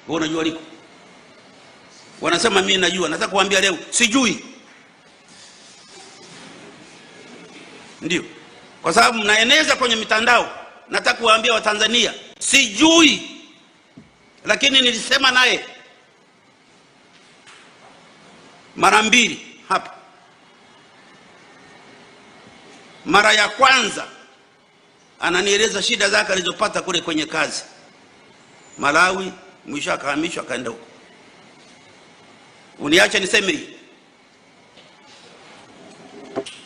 Wewe unajua liko? Wanasema mimi najua. Nataka kuambia leo sijui. Ndio. Kwa sababu mnaeneza kwenye mitandao. Nataka kuambia Watanzania sijui. Lakini nilisema naye mara mbili hapa. Mara ya kwanza ananieleza shida zake alizopata kule kwenye kazi Malawi, mwisho akahamishwa akaenda huko. Uniache niseme hii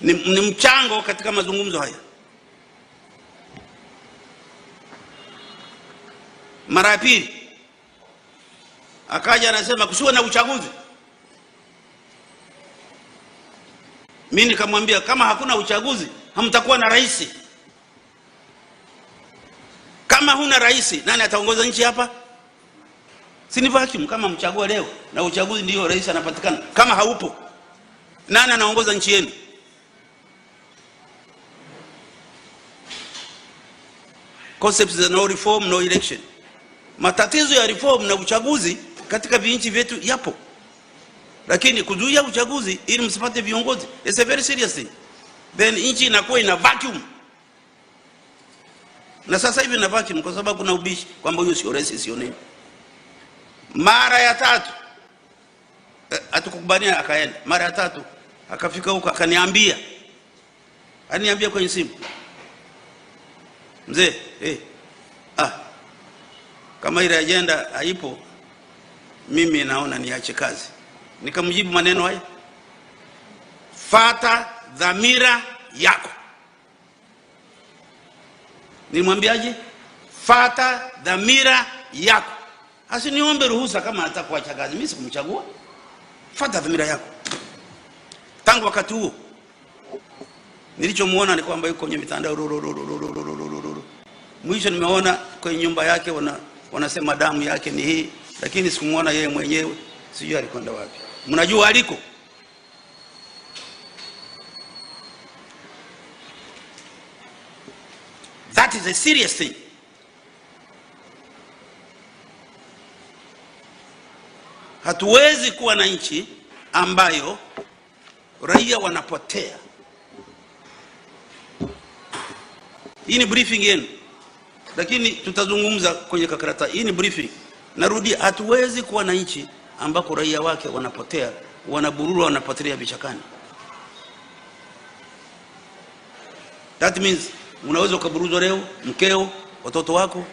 ni mchango katika mazungumzo haya. Mara ya pili akaja anasema kusiwe na uchaguzi. Mimi nikamwambia kama hakuna uchaguzi hamtakuwa na rais. Kama huna rais, nani ataongoza nchi hapa? Si ni vacuum kama mchagua leo na uchaguzi ndio rais anapatikana. Kama haupo, nani anaongoza nchi yenu? Concepts za no reform no election. Matatizo ya reform na uchaguzi katika vinchi vyetu yapo. Lakini kuzuia uchaguzi ili msipate viongozi, it's a very serious thing. Then nchi inakuwa ina vacuum. Na sasa hivi na vacuum kwa sababu kuna ubishi kwamba huyo sio rais, sio nini. Mara ya tatu atukubania akaenda. Mara ya tatu akafika huko akaniambia. Aniambia kwenye simu. Mzee, kama ile agenda haipo mimi naona niache kazi. Nikamjibu maneno haya. Fata dhamira yako. Nilimwambiaje? Fata dhamira yako. Asiniombe ruhusa kama anataka kuacha kazi. Mimi sikumchagua. Fata dhamira yako. Tangu wakati huo nilichomuona ni kwamba yuko kwenye mitandao. Mwisho nimeona kwenye nyumba yake wanasema damu yake ni hii, lakini sikumuona yeye mwenyewe. Sijui alikwenda wapi. Mnajua aliko? That is a serious thing. Hatuwezi kuwa na nchi ambayo raia wanapotea. Hii ni briefing yenu, lakini tutazungumza kwenye kakarata. Hii ni briefing. Narudi, hatuwezi kuwa na nchi ambako raia wake wanapotea, wanaburura, wanapotelea vichakani. That means unaweza kuburuzwa leo, mkeo, watoto wako.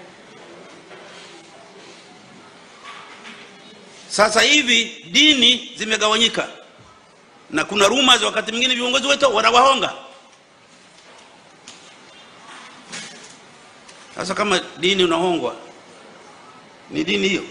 Sasa hivi dini zimegawanyika. Na kuna rumors wakati mwingine viongozi wetu wanawahonga. Sasa kama dini unahongwa, ni dini hiyo?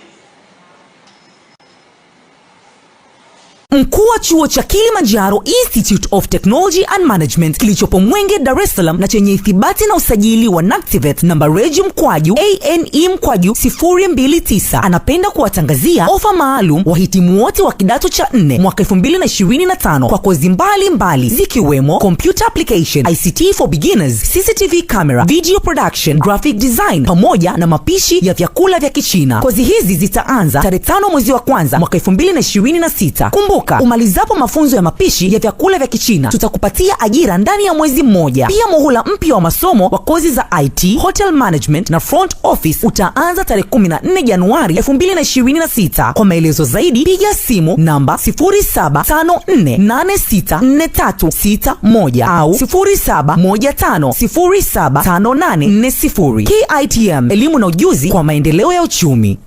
Mkuu wa chuo cha Kilimanjaro Institute of Technology and Management kilichopo Mwenge, Dar es Salaam na chenye ithibati na usajili wa NACTIVATE namba regi mkwaju ANE mkwaju 029 anapenda kuwatangazia ofa maalum wahitimu wote wa kidato cha 4 mwaka 2025 kwa kozi mbalimbali zikiwemo Computer Application, ICT for Beginners, CCTV Camera, Video Production, Graphic Design pamoja na mapishi ya vyakula vya Kichina. Kozi hizi zitaanza tarehe 5 mwezi wa kwanza mwaka 2026. Kumbuka, umalizapo mafunzo ya mapishi ya vyakula vya Kichina tutakupatia ajira ndani ya mwezi mmoja. Pia muhula mpya wa masomo wa kozi za IT, Hotel Management na Front Office utaanza tarehe 14 Januari 2026. Kwa maelezo zaidi piga simu namba 0754864361 au 0715075840. KITM, elimu na ujuzi kwa maendeleo ya uchumi.